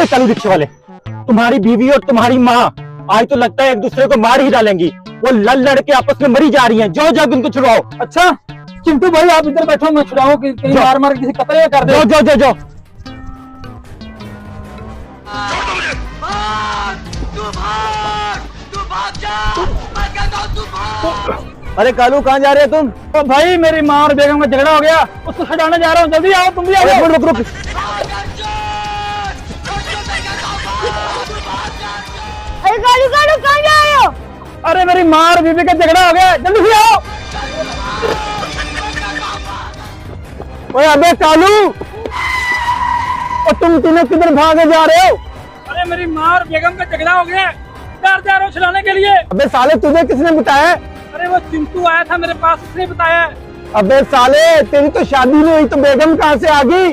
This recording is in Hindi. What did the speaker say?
कालू रिक्शे वाले, तुम्हारी बीवी और तुम्हारी माँ आज तो लगता है एक दूसरे को मार ही डालेंगी। वो लड़ के आपस में मरी जा रही हैं। जाओ जाओ उनको छुड़ाओ। अच्छा चिंटू भाई आप इधर बैठो, मैं छुड़ाऊं कि कहीं जाओ। मार किसी कतल में कर दे। जाओ जाओ जाओ जाओ। अरे कालू कहाँ जा रहे हो तुम? तो भाई मेरी माँ और बेगम का झगड़ा हो गया, उसको छुड़ाने जा रहा हूँ, जल्दी आओ तुम भी आओ। रुक रुक रुक। अरे कालू कालू कहाँ जा रहे हो? अरे मेरी माँ और बीबी का झगड़ा हो गया, जल्दी से आओ। ओए अबे कालू, और तुम तीनों किधर भागे जा रहे हो? अरे मेरी माँ और बेगम का झगड़ा हो गया, डर जा रहा हूँ छुड़ाने के लिए। अबे साले तुझे किसने बताया? अरे वो चिंटू आया था मेरे पास, उसने बताया। अबे साले तेरी तो शादी नहीं हुई तो बेगम कहाँ से आ गई?